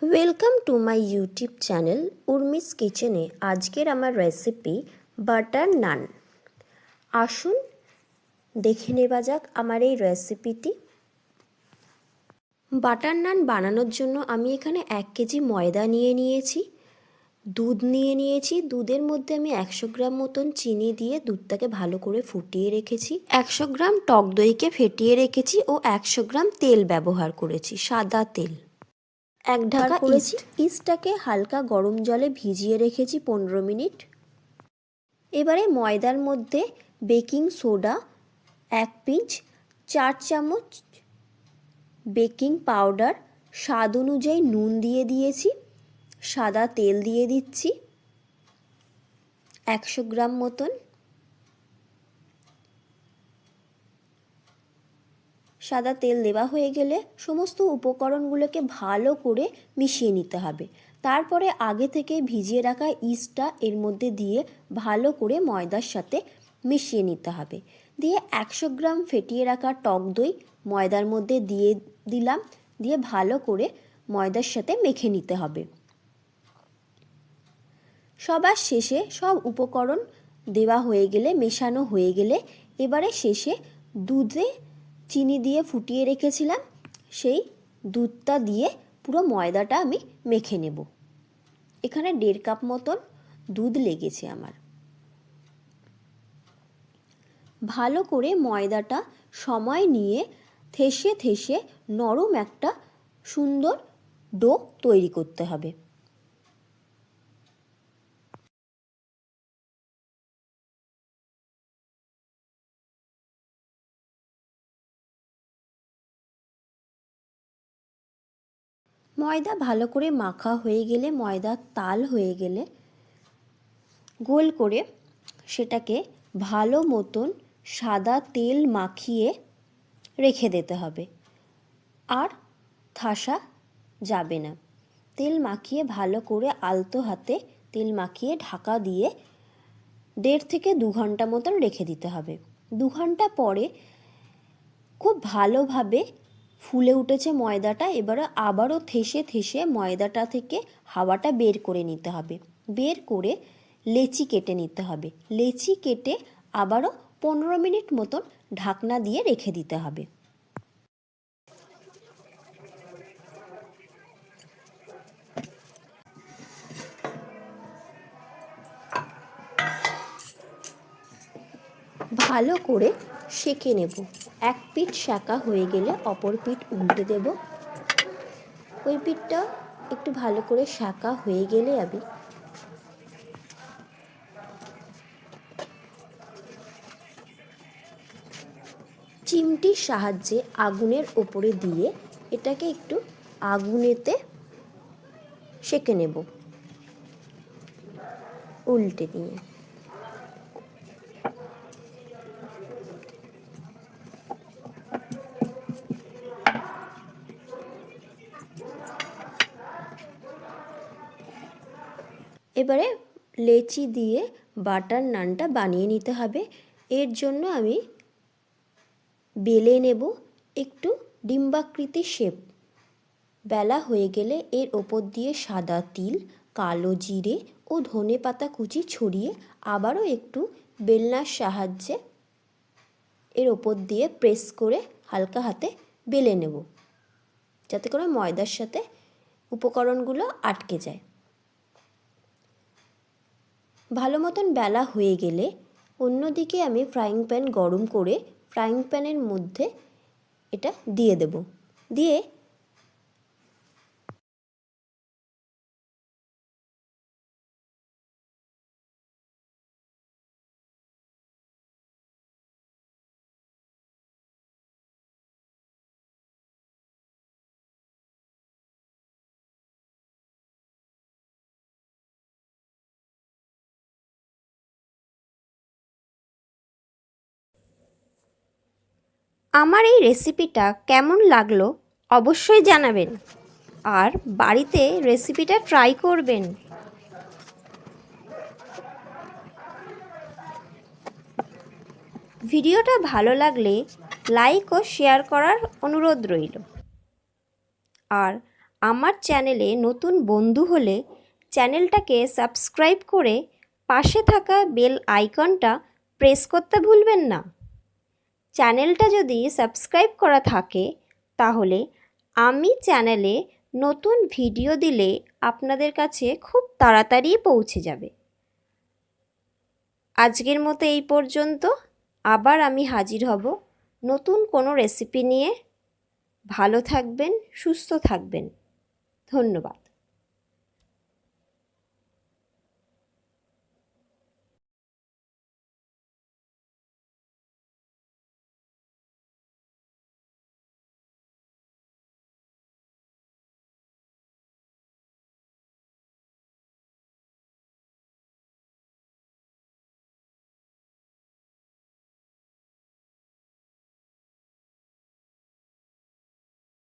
Welcome to my YouTube channel Urmi's কিচেনে। আজকের আমার রেসিপি বাটার নান। আসুন দেখে নেওয়া যাক আমার এই রেসিপিটি। বাটার নান বানানোর জন্য আমি এখানে 1 কেজি ময়দা নিয়ে নিয়েছি, দুধ নিয়ে নিয়েছি। দুধের মধ্যে আমি 100 গ্রাম মতন চিনি দিয়ে দুধটাকে ভালো করে ফুটিয়ে রেখেছি। 100 গ্রাম টক দইকে ফেটিয়ে রেখেছি ও 100 গ্রাম তেল ব্যবহার করেছি, সাদা তেল। 1 ঢাকা ইস্টটাকে হালকা গরম জলে ভিজিয়ে রেখেছি 15 মিনিট। এবারে ময়দার মধ্যে বেকিং সোডা 1 পিঞ্চ, 4 চামচ বেকিং পাউডার, স্বাদ অনুযায়ী নুন দিয়ে দিয়েছি, সাদা তেল দিয়ে দিচ্ছি 100 গ্রাম মতন। সাদা তেল দেওয়া হয়ে গেলে সমস্ত উপকরণগুলোকে ভালো করে মিশিয়ে নিতে হবে। তারপরে আগে থেকে ভিজিয়ে রাখা ইস্টটা এর মধ্যে দিয়ে ভালো করে ময়দার সাথে মিশিয়ে নিতে হবে। দিয়ে 100 গ্রাম ফেটিয়ে রাখা টক দই ময়দার মধ্যে দিয়ে দিলাম, দিয়ে ভালো করে ময়দার সাথে মেখে নিতে হবে। সবার শেষে সব উপকরণ দেওয়া হয়ে গেলে, মেশানো হয়ে গেলে, এবারে শেষে দুধে চিনি দিয়ে ফুটিয়ে রেখেছিলাম সেই দুধটা দিয়ে পুরো ময়দাটা আমি মেখে নেব। এখানে 1.5 কাপ মতন দুধ লেগেছে আমার। ভালো করে ময়দাটা সময় নিয়ে থেসে থেসে নরম একটা সুন্দর ডো তৈরি করতে হবে। ময়দা ভালো করে মাখা হয়ে গেলে, ময়দা তাল হয়ে গেলে গোল করে সেটাকে ভালো মতন সাদা তেল মাখিয়ে রেখে দিতে হবে। আর ঠাসা যাবে না। তেল মাখিয়ে ভালো করে আলতো হাতে তেল মাখিয়ে ঢাকা দিয়ে 1.5 থেকে 2 ঘন্টা মতন রেখে দিতে হবে। 2 ঘন্টা পরে খুব ভালোভাবে ফুলে উঠেছে ময়দাটা। এবারে আবারও থেসে থেসে ময়দাটা থেকে হাওয়াটা বের করে নিতে হবে। বের করে লেচি কেটে নিতে হবে। লেচি কেটে আবারও 15 মিনিট মতন ঢাকনা দিয়ে রেখে দিতে হবে। ভালো করে সেঁকে নেব। এক পিঠ সেঁকা হয়ে গেলে অপর পিঠ উল্টে দেব। ওই পিঠটা একটু ভালো করে সেঁকা হয়ে গেলে আমি চিমটির সাহায্যে আগুনের ওপরে দিয়ে এটাকে একটু আগুনেতে সেঁকে নেব উল্টে নিয়ে। এবারে লেচি দিয়ে বাটার নানটা বানিয়ে নিতে হবে। এর জন্য আমি বেলে নেব একটু ডিম্বাকৃতির শেপ। বেলা হয়ে গেলে এর ওপর দিয়ে সাদা তিল, কালো জিরে ও ধনেপাতা কুচি ছড়িয়ে আবারও একটু বেলনার সাহায্যে এর ওপর দিয়ে প্রেস করে হালকা হাতে বেলে নেব, যাতে করে ময়দার সাথে উপকরণগুলো আটকে যায়। ভালো মতন বেলা হয়ে গেলে অন্যদিকে আমি ফ্রাইং প্যান গরম করে ফ্রাইং প্যানের মধ্যে এটা দিয়ে দেব। দিয়ে আমার এই রেসিপিটা কেমন লাগলো অবশ্যই জানাবেন, আর বাড়িতে রেসিপিটা ট্রাই করবেন। ভিডিওটা ভালো লাগলে লাইক ও শেয়ার করার অনুরোধ রইল। আর আমার চ্যানেলে নতুন বন্ধু হলে চ্যানেলটাকে সাবস্ক্রাইব করে পাশে থাকা বেল আইকনটা প্রেস করতে ভুলবেন না। চ্যানেলটা যদি সাবস্ক্রাইব করা থাকে তাহলে আমি চ্যানেলে নতুন ভিডিও দিলে আপনাদের কাছে খুব তাড়াতাড়ি পৌঁছে যাবে। আজকের মতো এই পর্যন্ত। আবার আমি হাজির হব নতুন কোনো রেসিপি নিয়ে। ভালো থাকবেন, সুস্থ থাকবেন। ধন্যবাদ।